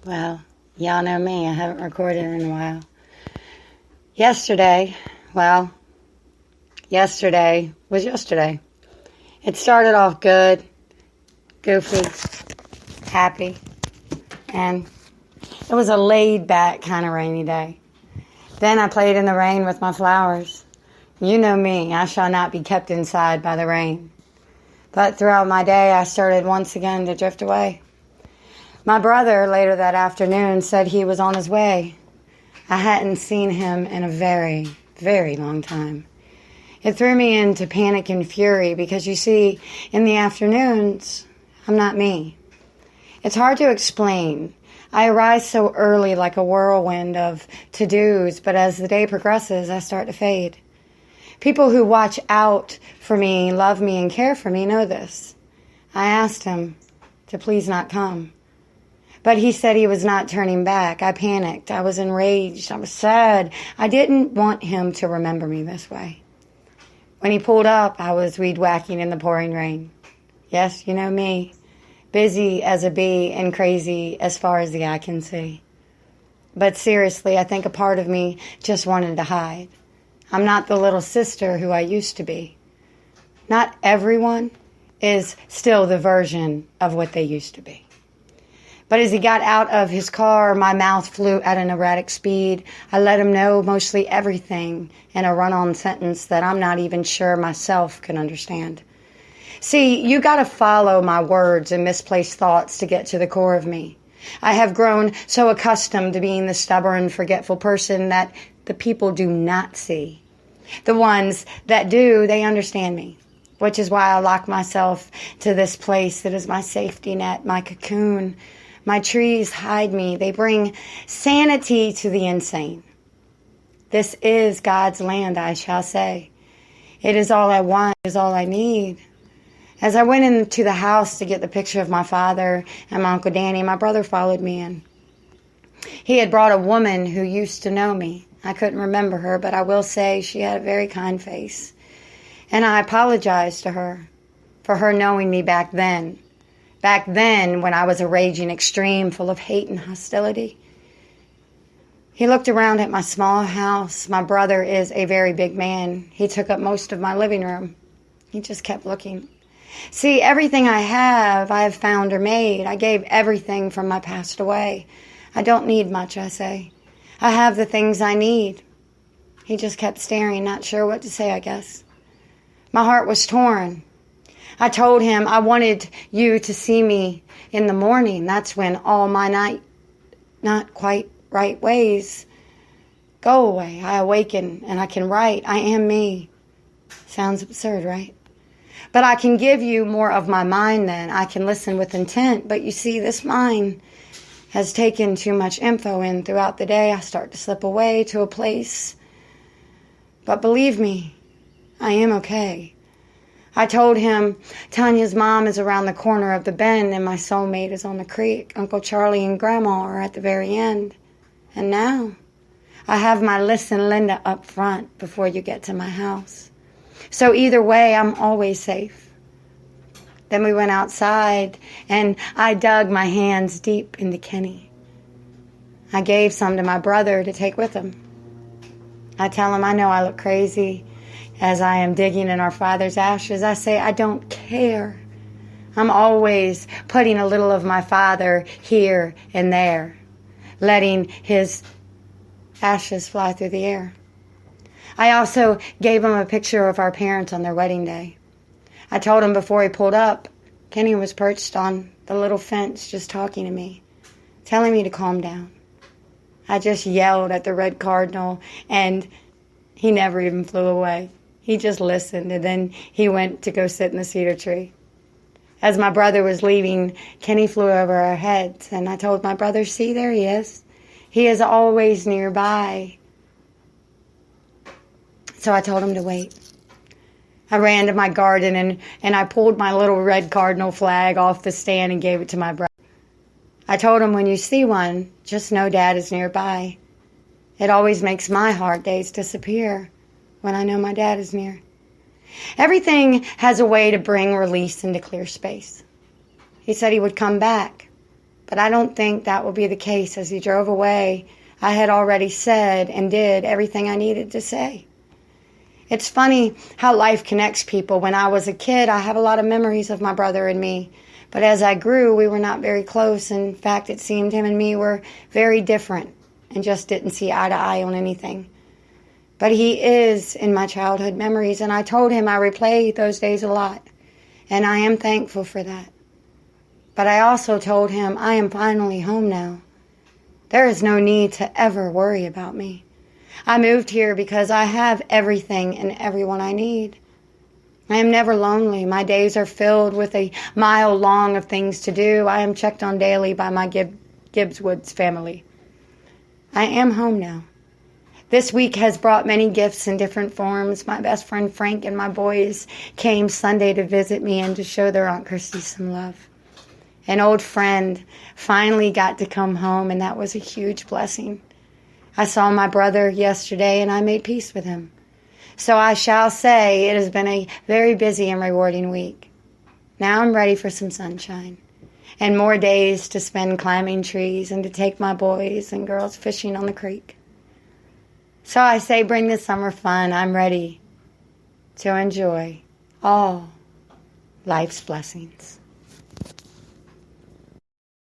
Well, y'all know me. I haven't recorded in a while. Yesterday was yesterday. It started off good, goofy, happy, and it was a laid-back kind of rainy day. Then I played in the rain with my flowers. You know me, I shall not be kept inside by the rain. But throughout my day, I started once again to drift away. My brother, later that afternoon, said he was on his way. I hadn't seen him in a very, very long time. It threw me into panic and fury because, you see, in the afternoons, I'm not me. It's hard to explain. I arise so early like a whirlwind of to-dos, but as the day progresses, I start to fade. People who watch out for me, love me, and care for me know this. I asked him to please not come. But he said he was not turning back. I panicked. I was enraged. I was sad. I didn't want him to remember me this way. When he pulled up, I was weed whacking in the pouring rain. Yes, you know me. Busy as a bee and crazy as far as the eye can see. But seriously, I think a part of me just wanted to hide. I'm not the little sister who I used to be. Not everyone is still the version of what they used to be. But as he got out of his car, my mouth flew at an erratic speed. I let him know mostly everything in a run-on sentence that I'm not even sure myself can understand. See, you got to follow my words and misplaced thoughts to get to the core of me. I have grown so accustomed to being the stubborn, forgetful person that the people do not see. The ones that do, they understand me, which is why I lock myself to this place that is my safety net, my cocoon. My trees hide me. They bring sanity to the insane. This is God's land, I shall say. It is all I want, it is all I need. As I went into the house to get the picture of my father and my Uncle Danny, my brother followed me in. He had brought a woman who used to know me. I couldn't remember her, but I will say she had a very kind face. And I apologized to her for her knowing me back then. Back then, when I was a raging extreme full of hate and hostility. He looked around at my small house. My brother is a very big man. He took up most of my living room. He just kept looking. See, everything I have found or made. I gave everything from my past away. I don't need much, I say. I have the things I need. He just kept staring, not sure what to say, I guess. My heart was torn. I told him I wanted you to see me in the morning. That's when all my not quite right ways go away. I awaken and I can write. I am me. Sounds absurd, right? But I can give you more of my mind then. I can listen with intent. But you see, this mind has taken too much info in throughout the day. I start to slip away to a place. But believe me, I am okay. I told him Tanya's mom is around the corner of the bend and my soulmate is on the creek. Uncle Charlie and Grandma are at the very end. And now I have my listen Linda up front before you get to my house. So either way, I'm always safe. Then we went outside and I dug my hands deep into Kenny. I gave some to my brother to take with him. I tell him I know I look crazy. As I am digging in our father's ashes, I say, I don't care. I'm always putting a little of my father here and there, letting his ashes fly through the air. I also gave him a picture of our parents on their wedding day. I told him before he pulled up, Kenny was perched on the little fence just talking to me, telling me to calm down. I just yelled at the red cardinal, and he never even flew away. He just listened, and then he went to go sit in the cedar tree. As my brother was leaving, Kenny flew over our heads, and I told my brother, see, there he is. He is always nearby. So I told him to wait. I ran to my garden, and I pulled my little red cardinal flag off the stand and gave it to my brother. I told him, when you see one, just know Dad is nearby. It always makes my hard days disappear when I know my dad is near. Everything has a way to bring release into clear space. He said he would come back, But I don't think that will be the case. As he drove away, I had already said and did everything I needed to say. It's funny how life connects people. When I was a kid, I have a lot of memories of my brother and me. But as I grew, we were not very close. In fact, it seemed him and me were very different and just didn't see eye to eye on anything. But he is in my childhood memories, and I told him I replay those days a lot, and I am thankful for that. But I also told him I am finally home now. There is no need to ever worry about me. I moved here because I have everything and everyone I need. I am never lonely. My days are filled with a mile long of things to do. I am checked on daily by my Gibbs Woods family. I am home now. This week has brought many gifts in different forms. My best friend Frank and my boys came Sunday to visit me and to show their Aunt Christy some love. An old friend finally got to come home, and that was a huge blessing. I saw my brother yesterday, and I made peace with him. So I shall say it has been a very busy and rewarding week. Now I'm ready for some sunshine and more days to spend climbing trees and to take my boys and girls fishing on the creek. So I say bring the summer fun. I'm ready to enjoy all life's blessings.